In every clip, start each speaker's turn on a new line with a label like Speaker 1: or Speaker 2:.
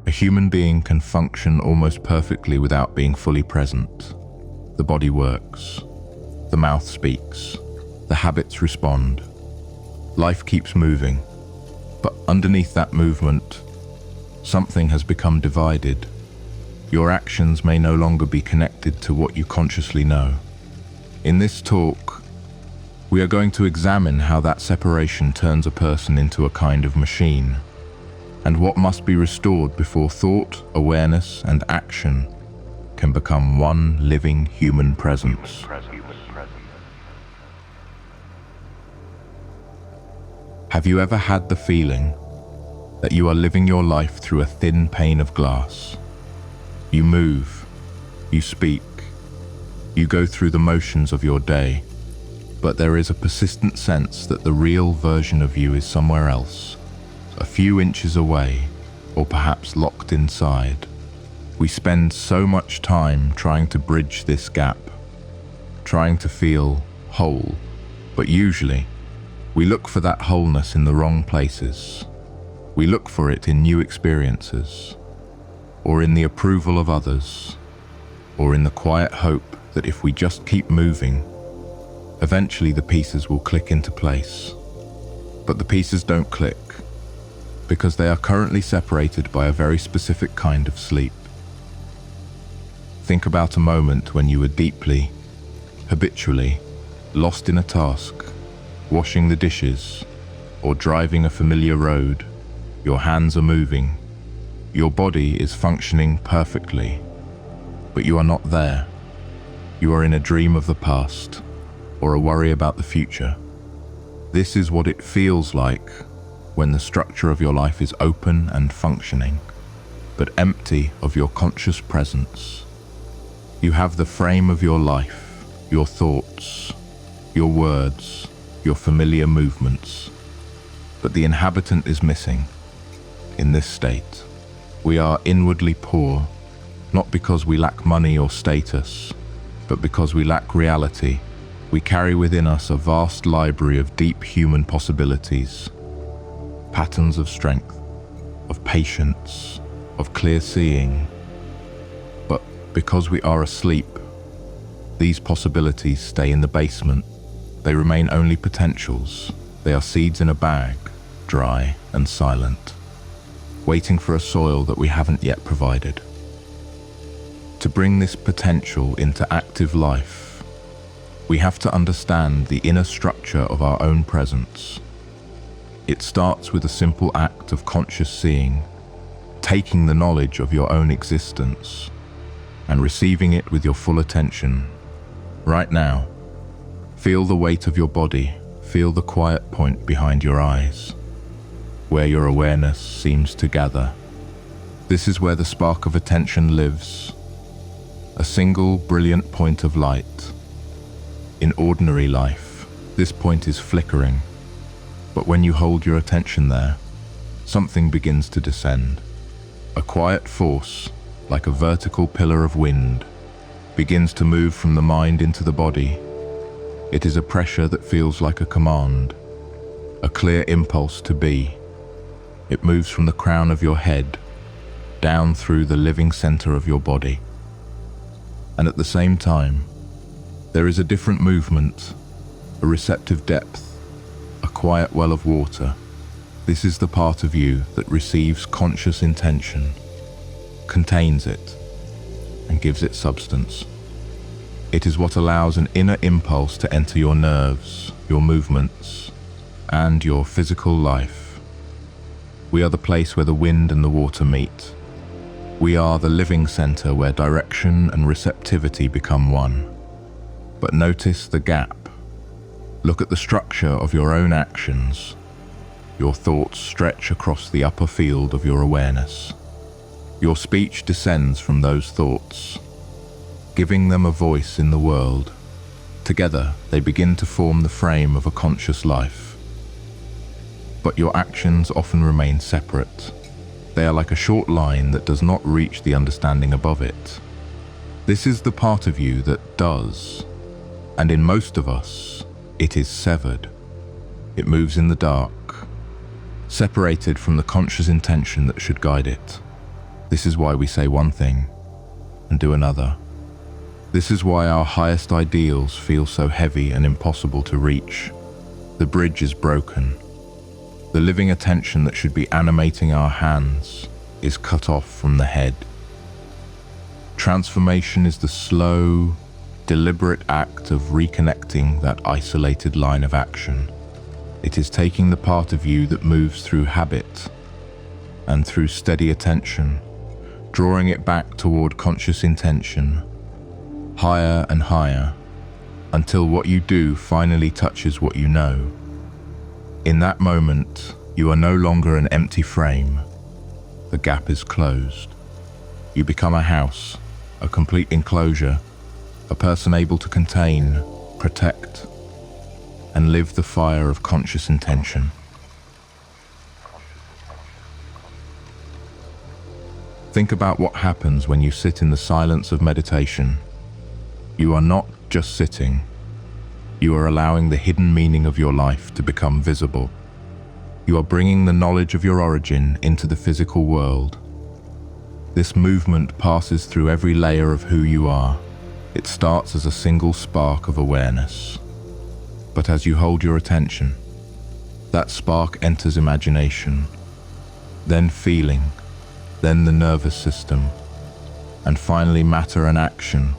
Speaker 1: A human being can function almost perfectly without being fully present. The body works, the mouth speaks, the habits respond. Life keeps moving, but underneath that movement, something has become divided. Your actions may no longer be connected to what you consciously know. In this talk, we are going to examine how that separation turns a person into a kind of machine, and what must be restored before thought, awareness, and action can become one living human presence. Have you ever had the feeling that you are living your life through a thin pane of glass? You move, you speak, you go through the motions of your day, but there is a persistent sense that the real version of you is somewhere else, a few inches away, or perhaps locked inside. We spend so much time trying to bridge this gap, trying to feel whole, but usually we look for that wholeness in the wrong places. We look for it in new experiences, or in the approval of others, or in the quiet hope that if we just keep moving, eventually the pieces will click into place. But the pieces don't click, because they are currently separated by a very specific kind of sleep. Think about a moment when you were deeply, habitually, lost in a task, washing the dishes, or driving a familiar road. Your hands are moving, your body is functioning perfectly, but you are not there. You are in a dream of the past, or a worry about the future. This is what it feels like when the structure of your life is open and functioning, but empty of your conscious presence. You have the frame of your life, your thoughts, your words, your familiar movements, but the inhabitant is missing. In this state, we are inwardly poor, not because we lack money or status, but because we lack reality. We carry within us a vast library of deep human possibilities, patterns of strength, of patience, of clear seeing. But because we are asleep, these possibilities stay in the basement. They remain only potentials. They are seeds in a bag, dry and silent, waiting for a soil that we haven't yet provided. To bring this potential into active life, we have to understand the inner structure of our own presence. It starts with a simple act of conscious seeing, taking the knowledge of your own existence and receiving it with your full attention. Right now, feel the weight of your body, feel the quiet point behind your eyes, where your awareness seems to gather. This is where the spark of attention lives, a single brilliant point of light. In ordinary life, this point is flickering, but when you hold your attention there, something begins to descend. A quiet force, like a vertical pillar of wind, begins to move from the mind into the body. It is a pressure that feels like a command, a clear impulse to be. It moves from the crown of your head, down through the living center of your body. And at the same time, there is a different movement, a receptive depth, a quiet well of water. This is the part of you that receives conscious intention, contains it, and gives it substance. It is what allows an inner impulse to enter your nerves, your movements, and your physical life. We are the place where the wind and the water meet. We are the living center where direction and receptivity become one. But notice the gap. Look at the structure of your own actions. Your thoughts stretch across the upper field of your awareness. Your speech descends from those thoughts, giving them a voice in the world. Together, they begin to form the frame of a conscious life. But your actions often remain separate. They are like a short line that does not reach the understanding above it. This is the part of you that does, and in most of us, it is severed. It moves in the dark, separated from the conscious intention that should guide it. This is why we say one thing and do another. This is why our highest ideals feel so heavy and impossible to reach. The bridge is broken. The living attention that should be animating our hands is cut off from the head. Transformation is the slow, deliberate act of reconnecting that isolated line of action. It is taking the part of you that moves through habit and through steady attention, drawing it back toward conscious intention, higher and higher, until what you do finally touches what you know. In that moment, you are no longer an empty frame. The gap is closed. You become a house, a complete enclosure, a person able to contain, protect, and live the fire of conscious intention. Think about what happens when you sit in the silence of meditation. You are not just sitting. You are allowing the hidden meaning of your life to become visible. You are bringing the knowledge of your origin into the physical world. This movement passes through every layer of who you are. It starts as a single spark of awareness. But as you hold your attention, that spark enters imagination, then feeling, then the nervous system, and finally matter and action.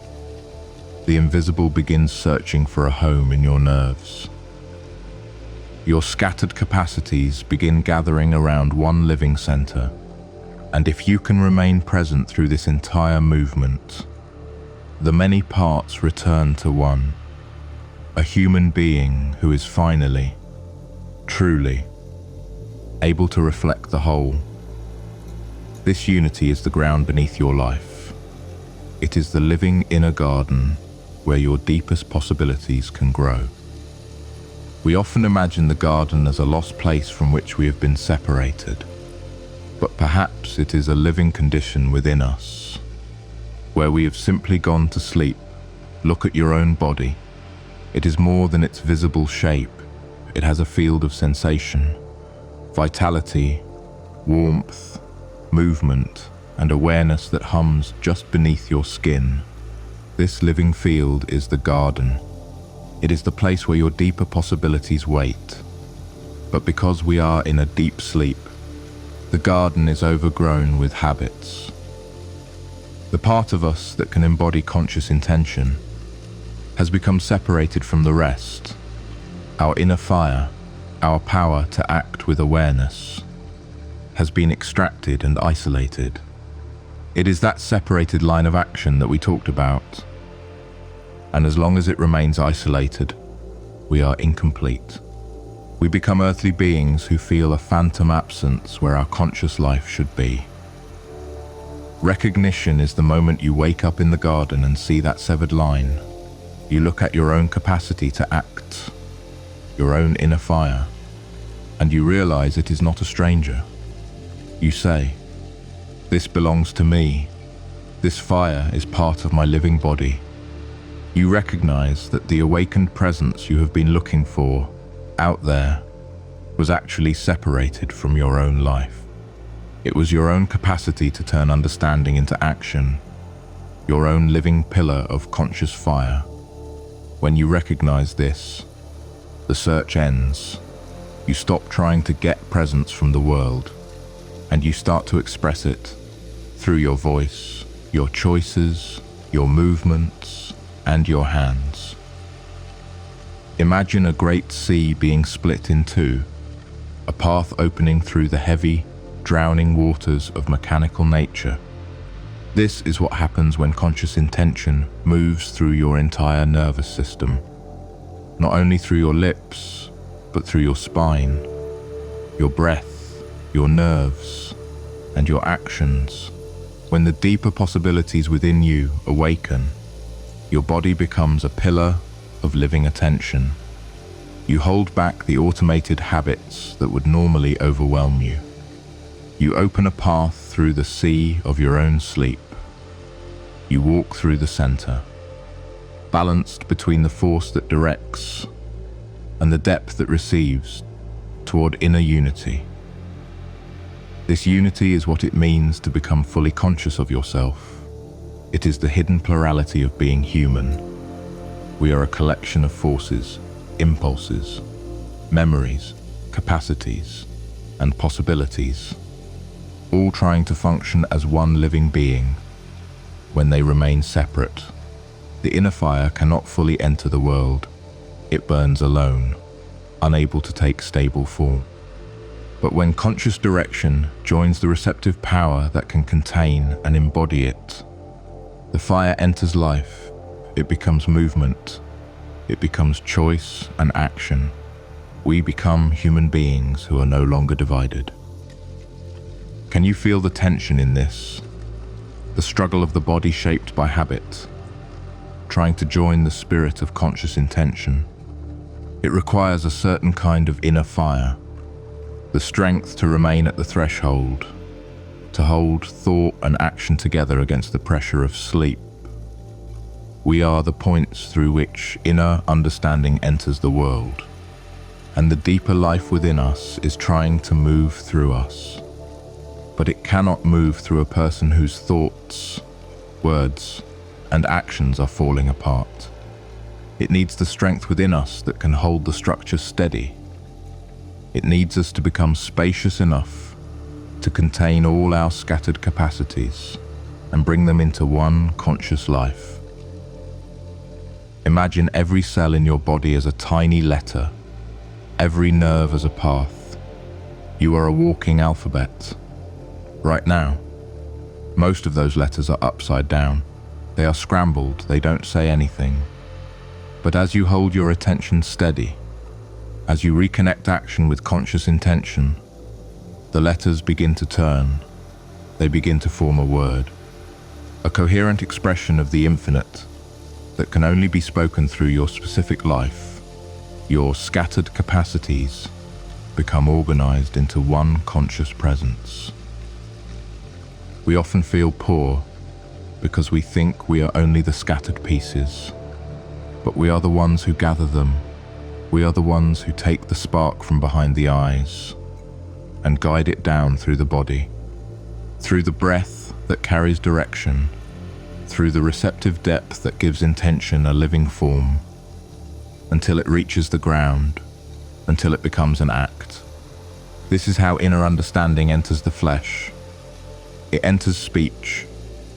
Speaker 1: The invisible begins searching for a home in your nerves. Your scattered capacities begin gathering around one living center, and if you can remain present through this entire movement, the many parts return to one, a human being who is finally, truly, able to reflect the whole. This unity is the ground beneath your life. It is the living inner garden where your deepest possibilities can grow. We often imagine the garden as a lost place from which we have been separated, but perhaps it is a living condition within us, where we have simply gone to sleep. Look at your own body. It is more than its visible shape. It has a field of sensation, vitality, warmth, movement, and awareness that hums just beneath your skin. This living field is the garden. It is the place where your deeper possibilities wait. But because we are in a deep sleep, the garden is overgrown with habits. The part of us that can embody conscious intention has become separated from the rest. Our inner fire, our power to act with awareness, has been extracted and isolated. It is that separated line of action that we talked about. And as long as it remains isolated, we are incomplete. We become earthly beings who feel a phantom absence where our conscious life should be. Recognition is the moment you wake up in the garden and see that severed line. You look at your own capacity to act, your own inner fire, and you realize it is not a stranger. You say, "This belongs to me. This fire is part of my living body." You recognize that the awakened presence you have been looking for out there was actually separated from your own life. It was your own capacity to turn understanding into action, your own living pillar of conscious fire. When you recognize this, the search ends. You stop trying to get presence from the world, and you start to express it through your voice, your choices, your movements, and your hands. Imagine a great sea being split in two, a path opening through the heavy, drowning waters of mechanical nature. This is what happens when conscious intention moves through your entire nervous system, not only through your lips, but through your spine, your breath, your nerves, and your actions. When the deeper possibilities within you awaken, your body becomes a pillar of living attention. You hold back the automated habits that would normally overwhelm you. You open a path through the sea of your own sleep. You walk through the center, balanced between the force that directs and the depth that receives, toward inner unity. This unity is what it means to become fully conscious of yourself. It is the hidden plurality of being human. We are a collection of forces, impulses, memories, capacities, and possibilities, all trying to function as one living being. When they remain separate, the inner fire cannot fully enter the world. It burns alone, unable to take stable form. But when conscious direction joins the receptive power that can contain and embody it, the fire enters life. It becomes movement. It becomes choice and action. We become human beings who are no longer divided. Can you feel the tension in this? The struggle of the body shaped by habit, trying to join the spirit of conscious intention. It requires a certain kind of inner fire, the strength to remain at the threshold, to hold thought and action together against the pressure of sleep. We are the points through which inner understanding enters the world, and the deeper life within us is trying to move through us. But it cannot move through a person whose thoughts, words, and actions are falling apart. It needs the strength within us that can hold the structure steady. It needs us to become spacious enough to contain all our scattered capacities and bring them into one conscious life. Imagine every cell in your body as a tiny letter, every nerve as a path. You are a walking alphabet. Right now, most of those letters are upside down. They are scrambled, they don't say anything. But as you hold your attention steady, as you reconnect action with conscious intention, the letters begin to turn. They begin to form a word, a coherent expression of the infinite that can only be spoken through your specific life. Your scattered capacities become organized into one conscious presence. We often feel poor because we think we are only the scattered pieces, but we are the ones who gather them. We are the ones who take the spark from behind the eyes and guide it down through the body, through the breath that carries direction, through the receptive depth that gives intention a living form, until it reaches the ground, until it becomes an act. This is how inner understanding enters the flesh. It enters speech,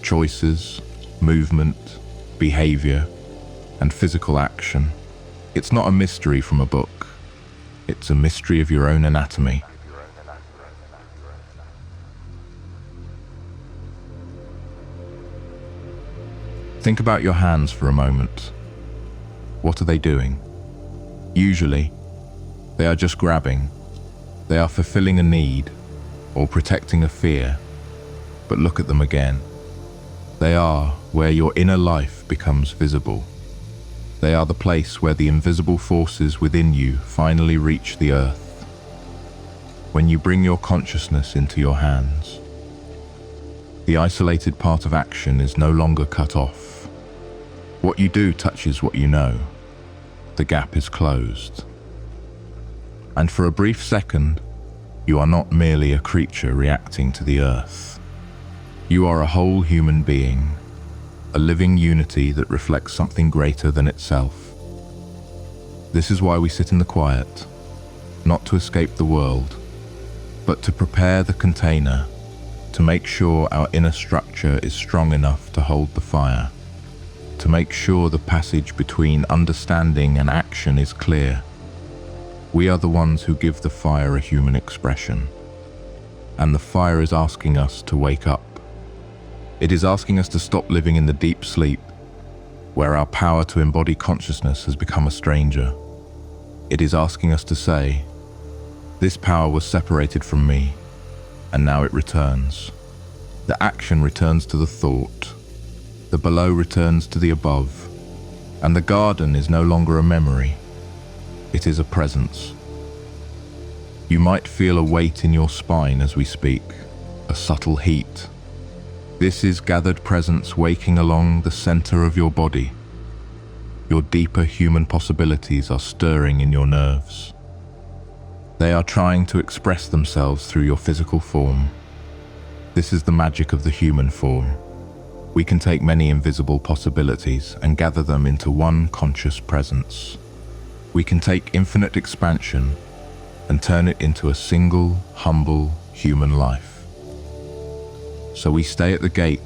Speaker 1: choices, movement, behavior, and physical action. It's not a mystery from a book. It's a mystery of your own anatomy. Think about your hands for a moment. What are they doing? Usually, they are just grabbing. They are fulfilling a need or protecting a fear. But look at them again. They are where your inner life becomes visible. They are the place where the invisible forces within you finally reach the earth. When you bring your consciousness into your hands, the isolated part of action is no longer cut off. What you do touches what you know. The gap is closed. And for a brief second, you are not merely a creature reacting to the earth. You are a whole human being, a living unity that reflects something greater than itself. This is why we sit in the quiet, not to escape the world, but to prepare the container, to make sure our inner structure is strong enough to hold the fire, to make sure the passage between understanding and action is clear. We are the ones who give the fire a human expression, and the fire is asking us to wake up. It is asking us to stop living in the deep sleep, where our power to embody consciousness has become a stranger. It is asking us to say, this power was separated from me, and now it returns. The action returns to the thought, the below returns to the above, and the garden is no longer a memory, it is a presence. You might feel a weight in your spine as we speak, a subtle heat. This is gathered presence waking along the center of your body. Your deeper human possibilities are stirring in your nerves. They are trying to express themselves through your physical form. This is the magic of the human form. We can take many invisible possibilities and gather them into one conscious presence. We can take infinite expansion and turn it into a single, humble human life. So we stay at the gate.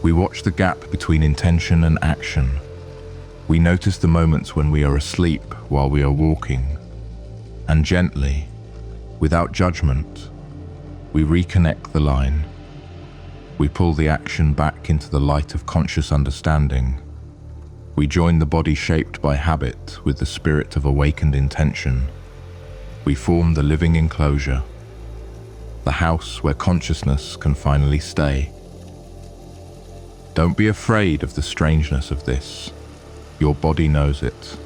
Speaker 1: We watch the gap between intention and action. We notice the moments when we are asleep while we are walking. And gently, without judgment, we reconnect the line. We pull the action back into the light of conscious understanding. We join the body shaped by habit with the spirit of awakened intention. We form the living enclosure, the house where consciousness can finally stay. Don't be afraid of the strangeness of this. Your body knows it.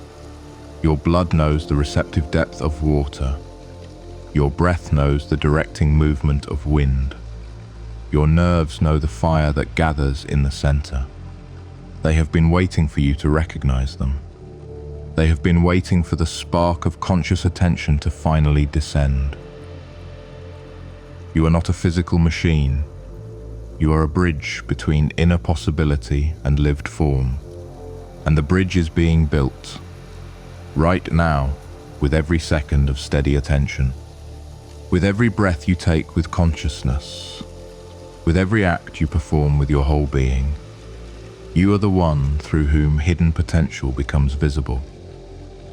Speaker 1: Your blood knows the receptive depth of water. Your breath knows the directing movement of wind. Your nerves know the fire that gathers in the center. They have been waiting for you to recognize them. They have been waiting for the spark of conscious attention to finally descend. You are not a physical machine. You are a bridge between inner possibility and lived form. And the bridge is being built, right now, with every second of steady attention. With every breath you take with consciousness. With every act you perform with your whole being. You are the one through whom hidden potential becomes visible.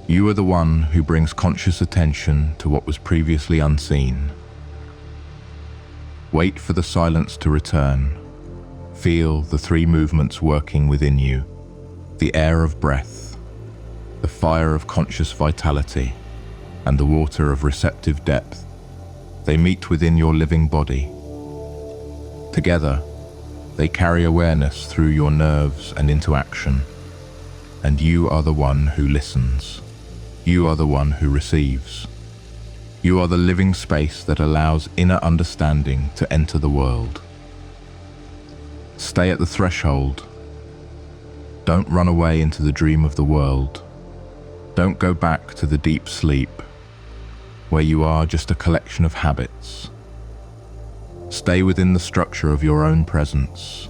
Speaker 1: You are the one who brings conscious attention to what was previously unseen. Wait for the silence to return. Feel the three movements working within you. The air of breath, the fire of conscious vitality, and the water of receptive depth. They meet within your living body. Together, they carry awareness through your nerves and into action. And you are the one who listens. You are the one who receives. You are the living space that allows inner understanding to enter the world. Stay at the threshold. Don't run away into the dream of the world. Don't go back to the deep sleep, where you are just a collection of habits. Stay within the structure of your own presence.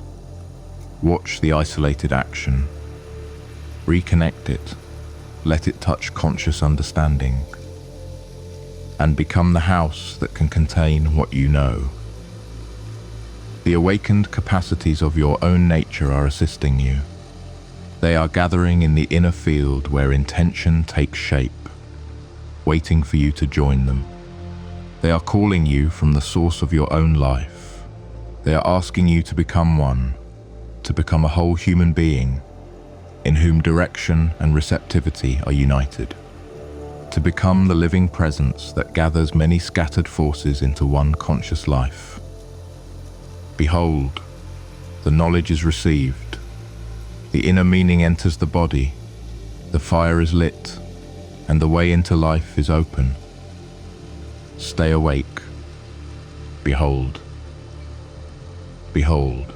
Speaker 1: Watch the isolated action. Reconnect it. Let it touch conscious understanding. And become the house that can contain what you know. The awakened capacities of your own nature are assisting you. They are gathering in the inner field where intention takes shape, waiting for you to join them. They are calling you from the source of your own life. They are asking you to become one, to become a whole human being, in whom direction and receptivity are united. To become the living presence that gathers many scattered forces into one conscious life. Behold, the knowledge is received. The inner meaning enters the body. The fire is lit, and the way into life is open. Stay awake. Behold. Behold.